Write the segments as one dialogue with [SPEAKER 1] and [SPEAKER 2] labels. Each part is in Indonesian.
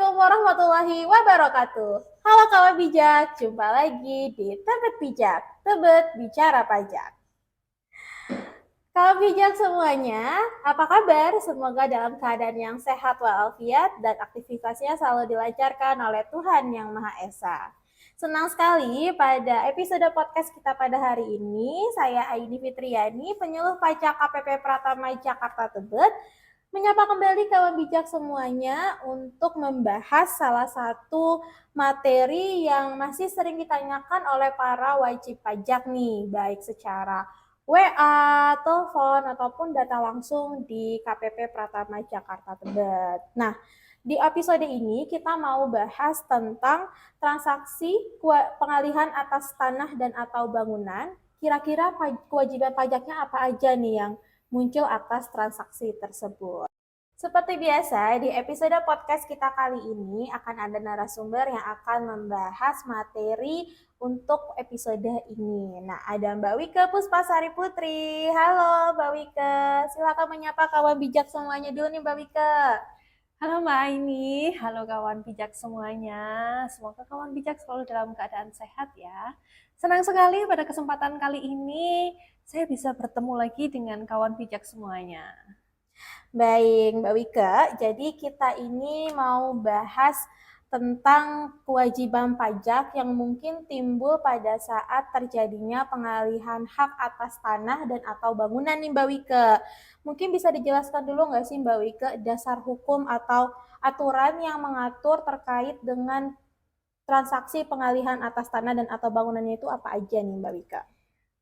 [SPEAKER 1] Assalamualaikum warahmatullahi wabarakatuh. Halo kawan bijak, jumpa lagi di Tebet Bijak, Tebet Bicara Pajak. Kawan bijak semuanya, apa kabar? Semoga dalam keadaan yang sehat walafiat dan aktivitasnya selalu dilancarkan oleh Tuhan Yang Maha Esa. Senang sekali pada episode podcast kita pada hari ini, saya Aini Fitriani, penyuluh pajak KPP Pratama Jakarta Tebet, menyapa kembali kawan bijak semuanya untuk membahas salah satu materi yang masih sering ditanyakan oleh para wajib pajak nih, baik secara WA, telepon, ataupun data langsung di KPP Pratama Jakarta Tebet. Nah, di episode ini kita mau bahas tentang transaksi pengalihan atas tanah dan atau bangunan. Kira-kira kewajiban pajaknya apa aja nih yang muncul atas transaksi tersebut. Seperti biasa, di episode podcast kita kali ini akan ada narasumber yang akan membahas materi untuk episode ini. Nah, ada Mbak Wike Puspasari Putri. Halo Mbak Wike, silakan menyapa kawan bijak semuanya dulu nih Mbak Wike.
[SPEAKER 2] Halo Mbak Aini, halo kawan bijak semuanya. Semoga kawan bijak selalu dalam keadaan sehat ya. Senang sekali pada kesempatan kali ini saya bisa bertemu lagi dengan kawan bijak semuanya.
[SPEAKER 1] Baik, Mbak Wike. Jadi kita ini mau bahas tentang kewajiban pajak yang mungkin timbul pada saat terjadinya pengalihan hak atas tanah dan atau bangunan nih Mbak Wike. Mungkin bisa dijelaskan dulu nggak sih Mbak Wike dasar hukum atau aturan yang mengatur terkait dengan transaksi pengalihan atas tanah dan atau bangunannya itu apa aja nih Mbak Wike?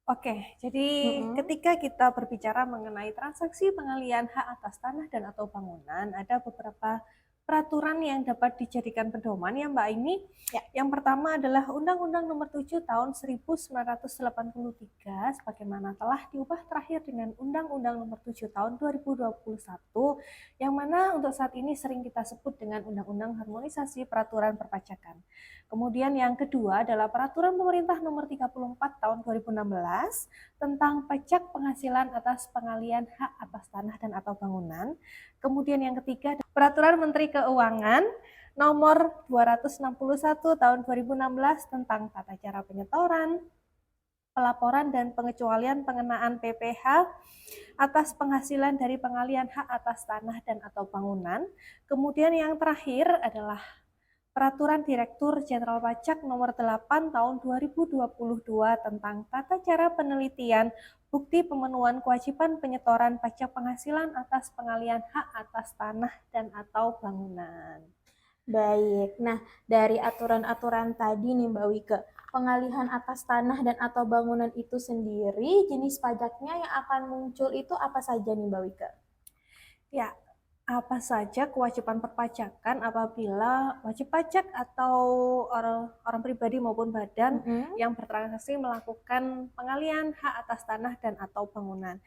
[SPEAKER 2] Oke, jadi
[SPEAKER 1] Mm-mm.
[SPEAKER 2] ketika kita berbicara mengenai transaksi pengalihan hak atas tanah dan atau bangunan, ada beberapa peraturan yang dapat dijadikan pedoman ya Mbak Aini.
[SPEAKER 1] Ya.
[SPEAKER 2] Yang pertama adalah Undang-Undang Nomor 7 Tahun 1983 sebagaimana telah diubah terakhir dengan Undang-Undang Nomor 7 Tahun 2021 yang mana untuk saat ini sering kita sebut dengan Undang-Undang Harmonisasi Peraturan Perpajakan. Kemudian yang kedua adalah Peraturan Pemerintah Nomor 34 Tahun 2016 tentang pajak penghasilan atas pengalian hak atas tanah dan atau bangunan. Kemudian yang ketiga Peraturan Menteri Keuangan Nomor 261 Tahun 2016 tentang tata cara penyetoran, pelaporan dan pengecualian pengenaan PPh atas penghasilan dari pengalian hak atas tanah dan atau bangunan. Kemudian yang terakhir adalah Peraturan Direktur Jenderal Pajak Nomor 8 Tahun 2022 tentang tata cara penelitian bukti pemenuhan kewajiban penyetoran pajak penghasilan atas pengalian hak atas tanah dan atau bangunan.
[SPEAKER 1] Baik, nah dari aturan-aturan tadi nih Mbak Wike, pengalihan atas tanah dan atau bangunan itu sendiri, jenis pajaknya yang akan muncul itu apa saja nih Mbak Wike?
[SPEAKER 2] Ya, apa saja kewajiban perpajakan apabila wajib pajak atau orang pribadi maupun badan yang bertransaksi melakukan pengalihan hak atas tanah dan atau bangunan.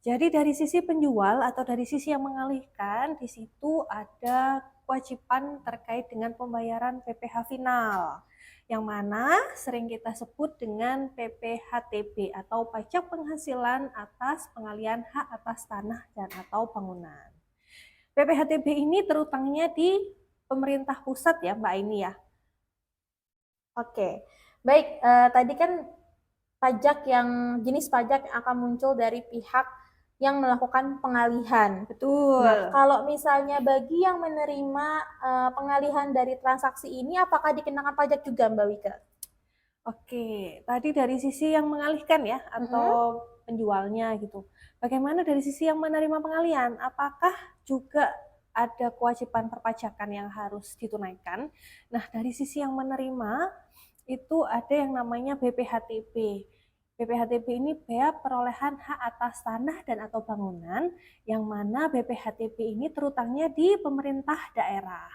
[SPEAKER 2] Jadi dari sisi penjual atau dari sisi yang mengalihkan, di situ ada kewajiban terkait dengan pembayaran PPh final, yang mana sering kita sebut dengan PPHTB atau pajak penghasilan atas pengalihan hak atas tanah dan atau bangunan. PPHTB ini terutangnya di pemerintah pusat ya Mbak Aini ya.
[SPEAKER 1] Oke, baik, tadi kan pajak yang jenis pajak yang akan muncul dari pihak yang melakukan pengalihan.
[SPEAKER 2] Betul.
[SPEAKER 1] Nah, kalau misalnya bagi yang menerima pengalihan dari transaksi ini, apakah dikenakan pajak juga Mbak Wika?
[SPEAKER 2] Oke, tadi dari sisi yang mengalihkan ya atau penjualnya gitu. Bagaimana dari sisi yang menerima pengalihan? Apakah juga ada kewajiban perpajakan yang harus ditunaikan? Nah, dari sisi yang menerima itu ada yang namanya BPHTB. BPHTB ini bea perolehan hak atas tanah dan atau bangunan, yang mana BPHTB ini terutangnya di pemerintah daerah.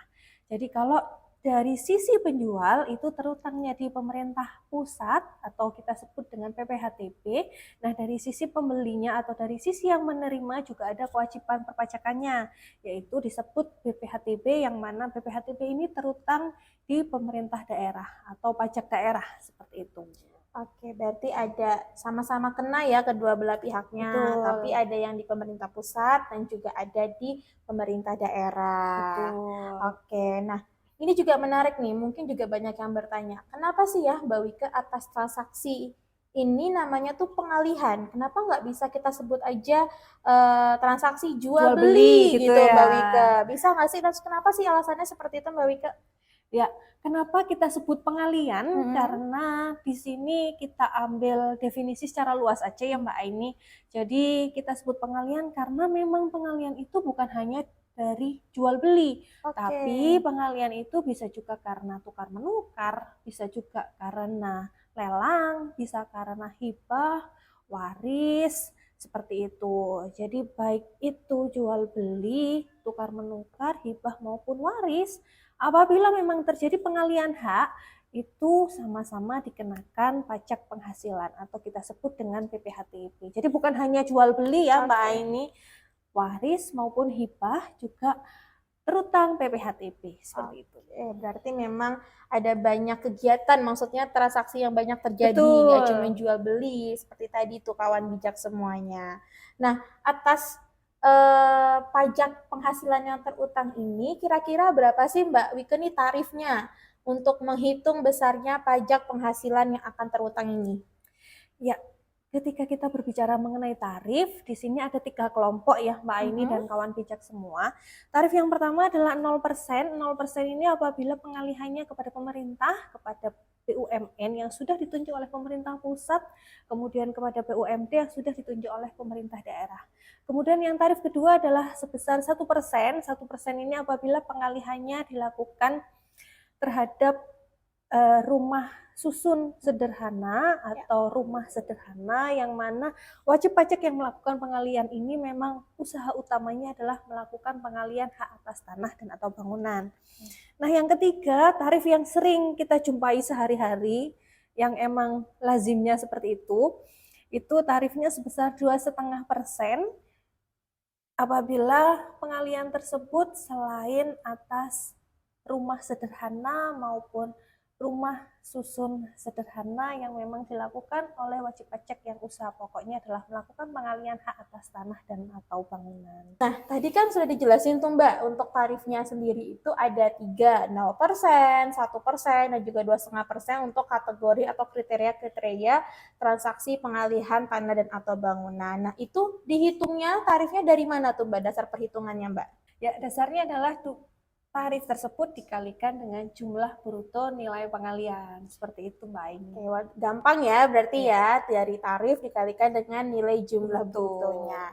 [SPEAKER 2] Jadi kalau dari sisi penjual itu terutangnya di pemerintah pusat atau kita sebut dengan PPHTB. Nah, dari sisi pembelinya atau dari sisi yang menerima juga ada kewajiban perpajakannya, yaitu disebut BPHTB, yang mana BPHTB ini terutang di pemerintah daerah atau pajak daerah seperti itu.
[SPEAKER 1] Oke, berarti ada sama-sama kena ya kedua belah pihaknya.
[SPEAKER 2] Betul.
[SPEAKER 1] Tapi ada yang di pemerintah pusat dan juga ada di pemerintah daerah.
[SPEAKER 2] Betul.
[SPEAKER 1] Oke, nah Ini juga menarik nih, mungkin juga banyak yang bertanya, kenapa sih ya Mbak Wika atas transaksi ini namanya tuh pengalihan? Kenapa nggak bisa kita sebut aja transaksi jual
[SPEAKER 2] Jual beli
[SPEAKER 1] beli
[SPEAKER 2] gitu
[SPEAKER 1] gitu
[SPEAKER 2] ya.
[SPEAKER 1] Mbak Wika? Bisa nggak sih? Dan kenapa sih alasannya seperti itu Mbak Wika?
[SPEAKER 2] Ya, kenapa kita sebut pengalian?
[SPEAKER 1] Hmm,
[SPEAKER 2] Karena di sini kita ambil definisi secara luas aja ya Mbak Aini. Jadi kita sebut pengalian karena memang pengalian itu bukan hanya dari jual beli,
[SPEAKER 1] oke.
[SPEAKER 2] tapi pengalian itu bisa juga karena tukar menukar, bisa juga karena lelang, bisa karena hibah, waris, seperti itu. Jadi baik itu jual beli, tukar menukar, hibah maupun waris, apabila memang terjadi pengalian hak, itu sama-sama dikenakan pajak penghasilan atau kita sebut dengan PPHTP. Jadi bukan hanya jual beli ya Mbak Aini, waris maupun hibah juga terutang PPHTP seperti itu.
[SPEAKER 1] Berarti memang ada banyak kegiatan, maksudnya transaksi yang banyak terjadi, nggak cuma
[SPEAKER 2] Betul.
[SPEAKER 1] jual beli, seperti tadi tuh kawan bijak semuanya. Nah, atas pajak penghasilan yang terutang ini, kira-kira berapa sih Mbak Wika nih tarifnya untuk menghitung besarnya pajak penghasilan yang akan terutang ini?
[SPEAKER 2] Ya, ketika kita berbicara mengenai tarif, di sini ada 3 kelompok ya Mbak Aini dan kawan bijak semua. Tarif yang pertama adalah 0%. 0% ini apabila pengalihannya kepada pemerintah, kepada BUMN yang sudah ditunjuk oleh pemerintah pusat, kemudian kepada BUMD yang sudah ditunjuk oleh pemerintah daerah. Kemudian yang tarif kedua adalah sebesar 1%. 1% ini apabila pengalihannya dilakukan terhadap rumah susun sederhana atau rumah sederhana yang mana wajib pajak yang melakukan pengalian ini memang usaha utamanya adalah melakukan pengalian hak atas tanah dan atau bangunan. Nah, yang ketiga, tarif yang sering kita jumpai sehari-hari yang emang lazimnya seperti itu tarifnya sebesar 2,5% apabila pengalian tersebut selain atas rumah sederhana maupun rumah susun sederhana yang memang dilakukan oleh wajib pajak yang usaha pokoknya adalah melakukan pengalian hak atas tanah dan atau bangunan.
[SPEAKER 1] Nah, tadi kan sudah dijelasin tuh Mbak, untuk tarifnya sendiri itu ada 3, 0%, 1%, dan juga 2,5% untuk kategori atau kriteria-kriteria transaksi pengalihan tanah dan atau bangunan. Nah, itu dihitungnya tarifnya dari mana tuh Mbak, dasar perhitungannya Mbak?
[SPEAKER 2] Ya, dasarnya adalah tarif tersebut dikalikan dengan jumlah bruto nilai pengalian. Seperti itu Mbak Aini.
[SPEAKER 1] Gampang ya berarti ya, dari tarif dikalikan dengan nilai jumlah
[SPEAKER 2] Betul.
[SPEAKER 1] brutonya.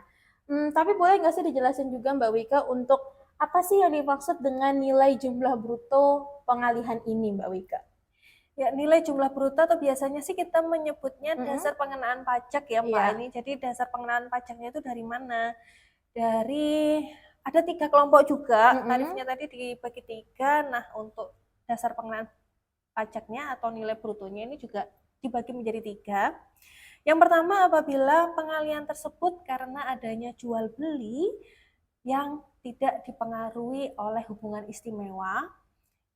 [SPEAKER 1] Tapi boleh nggak sih dijelasin juga Mbak Wika untuk apa sih yang dimaksud dengan nilai jumlah bruto pengalihan ini Mbak Wika?
[SPEAKER 2] Ya, nilai jumlah bruto atau biasanya sih kita menyebutnya dasar pengenaan pajak ya Mbak
[SPEAKER 1] Iya.
[SPEAKER 2] Aini. Jadi dasar pengenaan pajaknya itu dari mana? Dari ada 3 kelompok juga, tarifnya tadi dibagi 3. Nah, untuk dasar pengenaan pajaknya atau nilai brutonya ini juga dibagi menjadi 3. Yang pertama, apabila pengalian tersebut karena adanya jual beli yang tidak dipengaruhi oleh hubungan istimewa,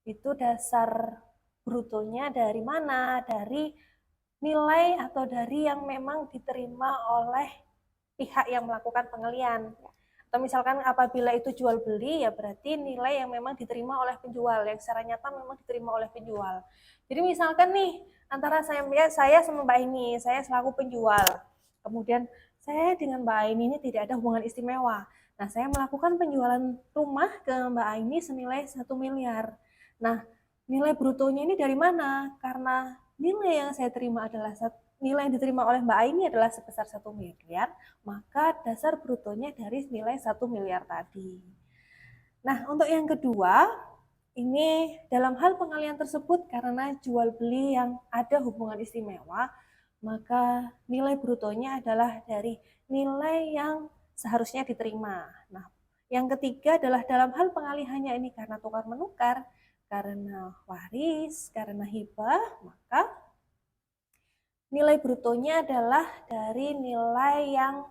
[SPEAKER 2] itu dasar brutonya dari mana? Dari nilai atau dari yang memang diterima oleh pihak yang melakukan pengalian. Atau misalkan apabila itu jual beli, ya berarti nilai yang memang diterima oleh penjual, yang secara nyata memang diterima oleh penjual. Jadi misalkan nih, antara saya sama Mbak Aini, saya selaku penjual, kemudian saya dengan Mbak Aini ini tidak ada hubungan istimewa. Nah, saya melakukan penjualan rumah ke Mbak Aini senilai 1 miliar. Nah, nilai brutonya ini dari mana? Karena nilai yang saya terima adalah nilai yang diterima oleh Mbak Aini adalah sebesar 1 miliar, maka dasar brutonya dari nilai 1 miliar tadi. Nah, untuk yang kedua, ini dalam hal pengalian tersebut karena jual beli yang ada hubungan istimewa, maka nilai brutonya adalah dari nilai yang seharusnya diterima. Nah, yang ketiga adalah dalam hal pengalihannya ini karena tukar menukar, karena waris, karena hibah, maka nilai brutonya adalah dari nilai yang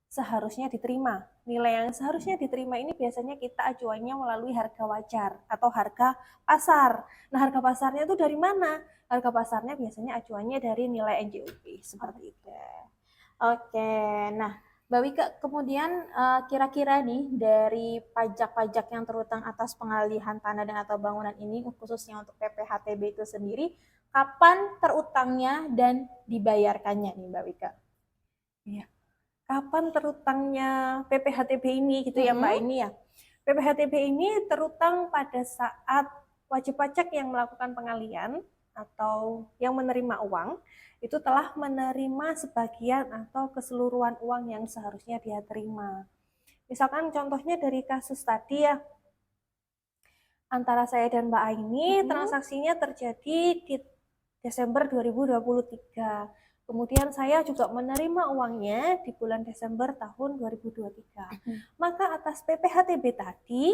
[SPEAKER 2] seharusnya diterima. Nilai yang seharusnya diterima ini biasanya kita acuannya melalui harga wajar atau harga pasar. Nah, harga pasarnya itu dari mana? Harga pasarnya biasanya acuannya dari nilai NJUP seperti itu.
[SPEAKER 1] Oke, nah Mbak Wika, kemudian kira-kira nih dari pajak-pajak yang terutang atas pengalihan tanah dan atau bangunan ini, khususnya untuk PPHTB itu sendiri, kapan terutangnya dan dibayarkannya nih Mbak Wika?
[SPEAKER 2] Iya. Kapan terutangnya PPHTB ini gitu ya Mbak ini ya. PPHTB ini terutang pada saat wajib pajak yang melakukan pengalian atau yang menerima uang itu telah menerima sebagian atau keseluruhan uang yang seharusnya dia terima. Misalkan contohnya dari kasus tadi ya, antara saya dan Mbak Aini transaksinya terjadi di Desember 2023. Kemudian saya juga menerima uangnya di bulan Desember tahun 2023. Maka atas PPHTB tadi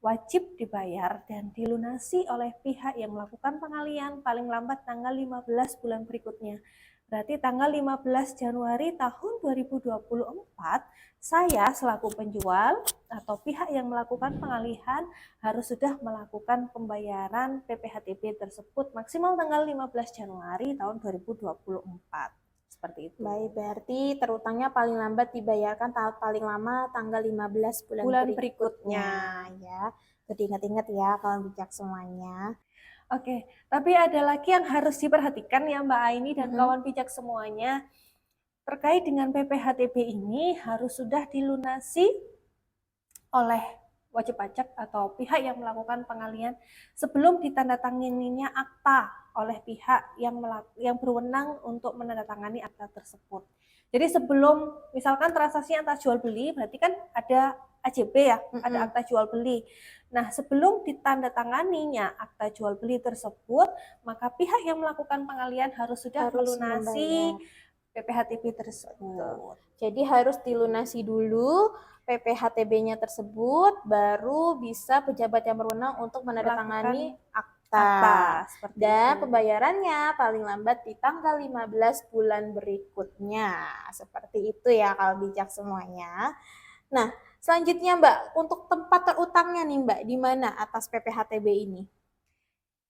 [SPEAKER 2] wajib dibayar dan dilunasi oleh pihak yang melakukan pengalian paling lambat tanggal 15 bulan berikutnya. Berarti tanggal 15 Januari tahun 2024 saya selaku penjual atau pihak yang melakukan pengalihan harus sudah melakukan pembayaran PPHTB tersebut maksimal tanggal 15 Januari tahun 2024. Seperti itu.
[SPEAKER 1] Baik, berarti terutangnya paling lambat dibayarkan paling lama tanggal 15 bulan berikutnya ya. Itu diingat-ingat ya kalau bijak semuanya.
[SPEAKER 2] Oke, tapi ada lagi yang harus diperhatikan ya Mbak Aini dan kawan bijak semuanya. Terkait dengan PPHTB ini harus sudah dilunasi oleh wajib pajak atau pihak yang melakukan pengalian sebelum ditandatanganinya akta oleh pihak yang berwenang untuk menandatangani akta tersebut. Jadi sebelum misalkan transaksi antar jual beli berarti kan ada AJB ya, ada akta jual beli. Nah, sebelum ditandatanganinya akta jual beli tersebut, maka pihak yang melakukan pengalian harus sudah melunasi PPHTB tersebut.
[SPEAKER 1] Jadi harus dilunasi dulu PPHTB-nya tersebut, baru bisa pejabat yang berwenang untuk menandatangani akta. Dan itu. Pembayarannya paling lambat di tanggal 15 bulan berikutnya. Seperti itu ya kalau bijak semuanya. Nah, selanjutnya Mbak, untuk tempat terutangnya nih Mbak, di mana atas PPHTB ini?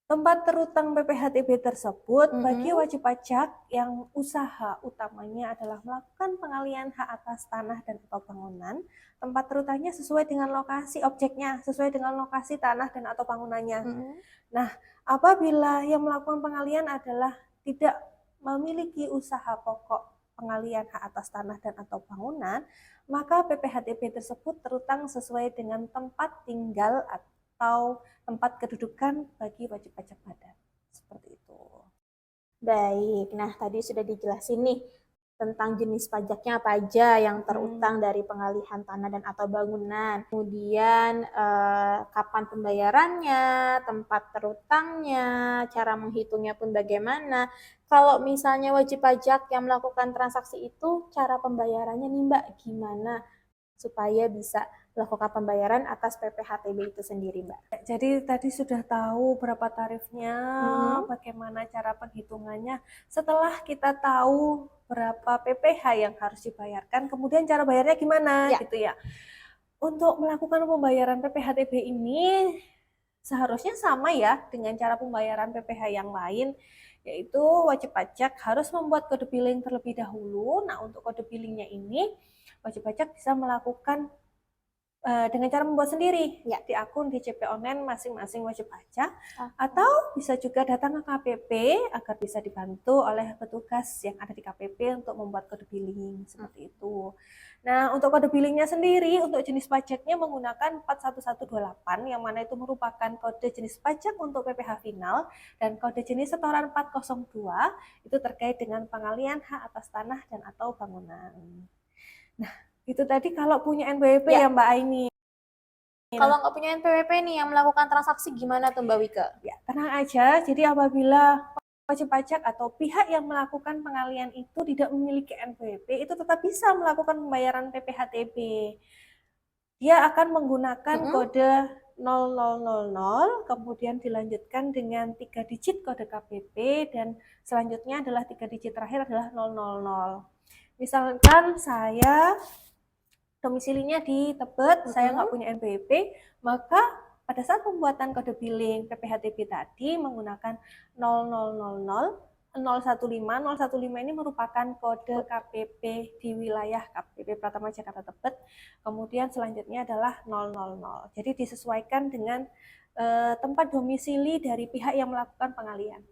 [SPEAKER 2] Tempat terutang PPHTB tersebut bagi wajib pajak yang usaha utamanya adalah melakukan pengalian hak atas tanah dan atau bangunan, tempat terutangnya sesuai dengan lokasi objeknya, sesuai dengan lokasi tanah dan atau bangunannya. Nah, apabila yang melakukan pengalian adalah tidak memiliki usaha pokok pengalian hak atas tanah dan atau bangunan, maka PPHTB tersebut terutang sesuai dengan tempat tinggal atau tempat kedudukan bagi wajib pajak badan. Seperti itu.
[SPEAKER 1] Baik, nah tadi sudah dijelasin nih tentang jenis pajaknya apa aja yang terutang dari pengalihan tanah dan atau bangunan. Kemudian kapan pembayarannya, tempat terutangnya, cara menghitungnya pun bagaimana. Kalau misalnya wajib pajak yang melakukan transaksi itu, cara pembayarannya nih Mbak, gimana supaya bisa melakukan pembayaran atas PPHTB itu sendiri, Mbak?
[SPEAKER 2] Jadi tadi sudah tahu berapa tarifnya, bagaimana cara penghitungannya. Setelah kita tahu berapa PPh yang harus dibayarkan, kemudian cara bayarnya gimana gitu ya. Untuk melakukan pembayaran PPHTB ini seharusnya sama ya dengan cara pembayaran PPh yang lain, yaitu wajib pajak harus membuat kode billing terlebih dahulu. Nah, untuk kode billingnya ini wajib pajak bisa melakukan dengan cara membuat sendiri di akun DJP online masing-masing wajib pajak, atau bisa juga datang ke KPP agar bisa dibantu oleh petugas yang ada di KPP untuk membuat kode billing seperti itu. Nah, untuk kode billingnya sendiri untuk jenis pajaknya menggunakan 41128 yang mana itu merupakan kode jenis pajak untuk PPh final, dan kode jenis setoran 402 itu terkait dengan pengalian hak atas tanah dan atau bangunan. Nah, itu tadi kalau punya NPWP ya Mbak Aini.
[SPEAKER 1] Kalau nggak punya NPWP nih yang melakukan transaksi gimana tuh Mbak Wika?
[SPEAKER 2] Ya, tenang aja. Jadi apabila wajib pajak atau pihak yang melakukan pengalian itu tidak memiliki NPWP, itu tetap bisa melakukan pembayaran PPHTB. Dia akan menggunakan kode 0000, kemudian dilanjutkan dengan 3 digit kode KPP, dan selanjutnya adalah 3 digit terakhir adalah 000. Misalkan saya domisilinya di Tebet, saya nggak punya NPWP, maka pada saat pembuatan kode billing PPHTB tadi menggunakan 0000 015. 015 ini merupakan kode KPP di wilayah KPP Pratama Jakarta Tebet. Kemudian selanjutnya adalah 000. Jadi disesuaikan dengan tempat domisili dari pihak yang melakukan pengalihan.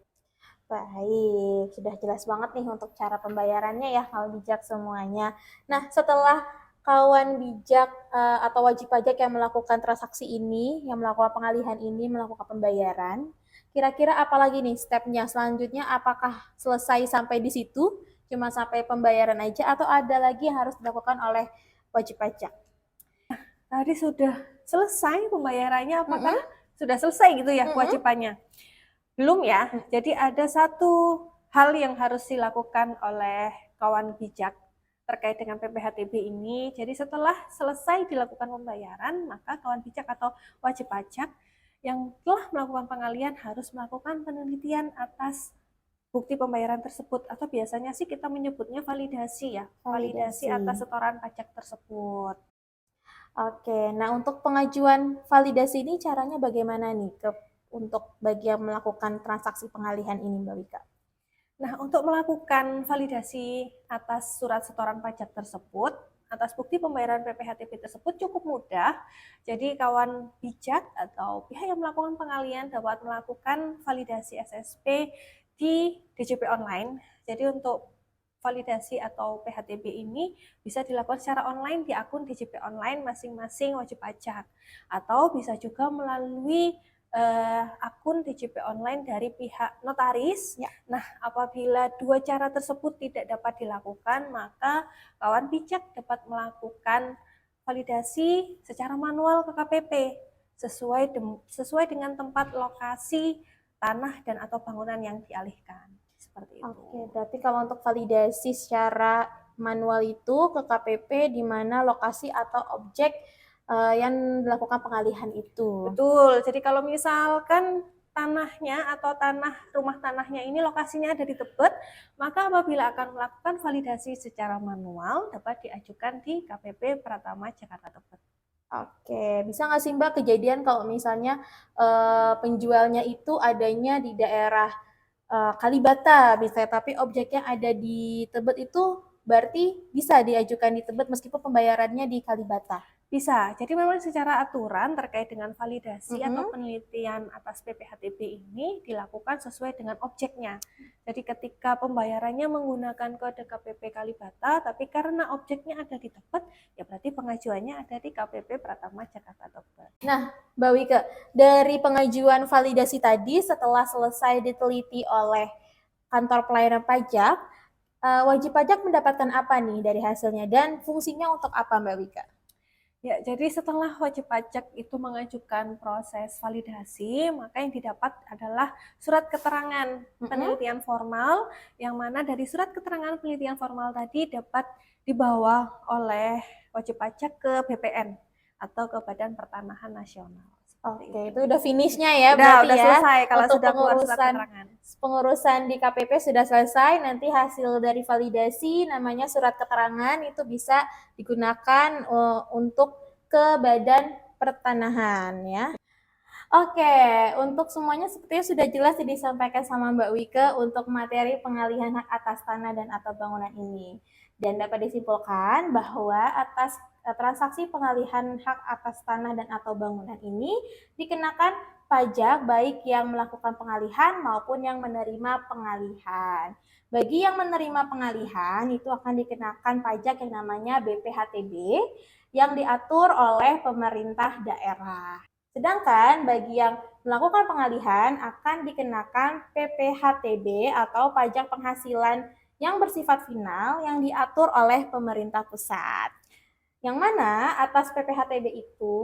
[SPEAKER 1] Baik, sudah jelas banget nih untuk cara pembayarannya ya kawan bijak semuanya. Nah, setelah kawan bijak atau wajib pajak yang melakukan transaksi ini, yang melakukan pengalihan ini, melakukan pembayaran, kira-kira apa lagi nih stepnya selanjutnya? Apakah selesai sampai di situ, cuma sampai pembayaran aja, atau ada lagi yang harus dilakukan oleh wajib pajak?
[SPEAKER 2] Tadi sudah selesai pembayarannya, apakah
[SPEAKER 1] Mm-mm.
[SPEAKER 2] sudah selesai gitu ya
[SPEAKER 1] Mm-mm.
[SPEAKER 2] kewajibannya? Belum ya. Jadi ada satu hal yang harus dilakukan oleh kawan bijak terkait dengan PPHTB ini. Jadi setelah selesai dilakukan pembayaran, maka kawan bijak atau wajib pajak yang telah melakukan pengalihan harus melakukan penelitian atas bukti pembayaran tersebut, atau biasanya sih kita menyebutnya validasi ya. Validasi atas setoran pajak tersebut.
[SPEAKER 1] Oke, nah untuk pengajuan validasi ini caranya bagaimana nih untuk bagi yang melakukan transaksi pengalihan ini, Mbak Wika?
[SPEAKER 2] Nah, untuk melakukan validasi atas surat setoran pajak tersebut, atas bukti pembayaran PPHTB tersebut cukup mudah. Jadi kawan bijak atau pihak yang melakukan pengalihan dapat melakukan validasi SSP di DJP online. Jadi untuk validasi atau PHTB ini bisa dilakukan secara online di akun DJP online masing-masing wajib pajak, atau bisa juga melalui akun DJP online dari pihak notaris.
[SPEAKER 1] Ya.
[SPEAKER 2] Nah, apabila dua cara tersebut tidak dapat dilakukan, maka kawan bijak dapat melakukan validasi secara manual ke KPP sesuai dengan tempat lokasi tanah dan atau bangunan yang dialihkan. Seperti itu.
[SPEAKER 1] Oke, berarti kalau untuk validasi secara manual itu ke KPP di mana lokasi atau objek yang dilakukan pengalihan itu.
[SPEAKER 2] Betul. Jadi kalau misalkan tanahnya atau rumah tanahnya ini lokasinya ada di Tebet, maka apabila akan melakukan validasi secara manual dapat diajukan di KPP Pratama Jakarta Tebet.
[SPEAKER 1] Oke, bisa nggak sih Mbak kejadian kalau misalnya penjualnya itu adanya di daerah Kalibata misalnya, tapi objeknya ada di Tebet, itu berarti bisa diajukan di Tebet meskipun pembayarannya di Kalibata?
[SPEAKER 2] Bisa. Jadi memang secara aturan terkait dengan validasi atau penelitian atas PPHTB ini dilakukan sesuai dengan objeknya. Jadi ketika pembayarannya menggunakan kode KPP Kalibata, tapi karena objeknya ada di Tebet, ya berarti pengajuannya ada di KPP Pratama Jakarta Tebet.
[SPEAKER 1] Nah, Mbak Wika, dari pengajuan validasi tadi setelah selesai diteliti oleh kantor pelayanan pajak, wajib pajak mendapatkan apa nih dari hasilnya dan fungsinya untuk apa, Mbak Wika?
[SPEAKER 2] Ya, jadi setelah wajib pajak itu mengajukan proses validasi, maka yang didapat adalah surat keterangan penelitian formal, yang mana dari surat keterangan penelitian formal tadi dapat dibawa oleh wajib pajak ke BPN atau ke Badan Pertanahan Nasional.
[SPEAKER 1] Oke, itu udah finishnya ya,
[SPEAKER 2] udah
[SPEAKER 1] berarti ya.
[SPEAKER 2] selesai kalau
[SPEAKER 1] untuk
[SPEAKER 2] sudah keluar surat keterangan.
[SPEAKER 1] Pengurusan di KPP sudah selesai, nanti hasil dari validasi namanya surat keterangan itu bisa digunakan untuk ke Badan Pertanahan ya. Oke, untuk semuanya sepertinya sudah jelas disampaikan sama Mbak Wike untuk materi pengalihan hak atas tanah dan atau bangunan ini. Dan dapat disimpulkan bahwa atas transaksi pengalihan hak atas tanah dan atau bangunan ini dikenakan pajak baik yang melakukan pengalihan maupun yang menerima pengalihan. Bagi yang menerima pengalihan itu akan dikenakan pajak yang namanya BPHTB yang diatur oleh pemerintah daerah. Sedangkan bagi yang melakukan pengalihan akan dikenakan PPHTB atau pajak penghasilan yang bersifat final yang diatur oleh pemerintah pusat. Yang mana atas PPHTB itu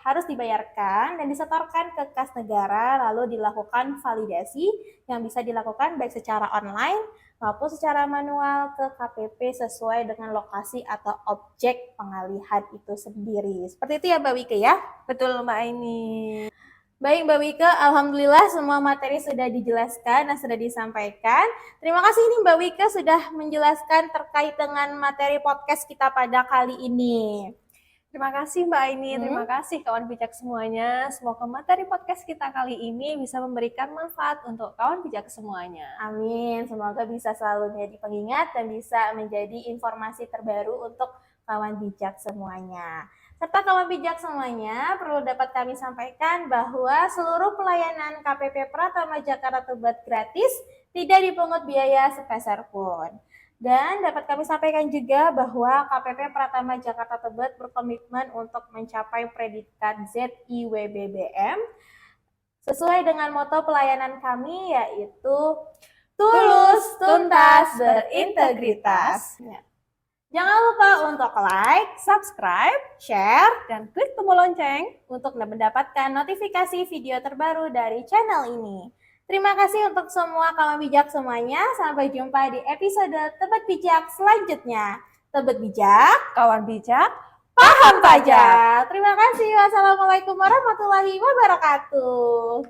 [SPEAKER 1] harus dibayarkan dan disetorkan ke kas negara lalu dilakukan validasi yang bisa dilakukan baik secara online maupun secara manual ke KPP sesuai dengan lokasi atau objek pengalihan itu sendiri. Seperti itu ya Mbak Wike ya?
[SPEAKER 2] Betul Mbak Aini.
[SPEAKER 1] Baik Mbak Wike, alhamdulillah semua materi sudah dijelaskan dan sudah disampaikan. Terima kasih nih Mbak Wike sudah menjelaskan terkait dengan materi podcast kita pada kali ini.
[SPEAKER 2] Terima kasih Mbak Aini,
[SPEAKER 1] Hmm.
[SPEAKER 2] terima kasih kawan bijak semuanya. Semoga materi podcast kita kali ini bisa memberikan manfaat untuk kawan bijak semuanya.
[SPEAKER 1] Amin, semoga bisa selalu menjadi pengingat dan bisa menjadi informasi terbaru untuk kawan bijak semuanya. Serta kawan bijak semuanya, perlu dapat kami sampaikan bahwa seluruh pelayanan KPP Pratama Jakarta Tebet gratis, tidak dipungut biaya sepeser pun. Dan dapat kami sampaikan juga bahwa KPP Pratama Jakarta Tebet berkomitmen untuk mencapai predikat ZIWBBM sesuai dengan moto pelayanan kami, yaitu tulus, tuntas, berintegritas. Ya. Jangan lupa untuk like,
[SPEAKER 2] Subscribe,
[SPEAKER 1] share,
[SPEAKER 2] dan klik tombol lonceng
[SPEAKER 1] untuk mendapatkan notifikasi video terbaru dari channel ini. Terima kasih untuk semua kawan bijak semuanya. Sampai jumpa di episode Tebet Bijak selanjutnya. Tebet Bijak,
[SPEAKER 2] kawan bijak.
[SPEAKER 1] paham pajak. Terima kasih. Wassalamualaikum warahmatullahi wabarakatuh.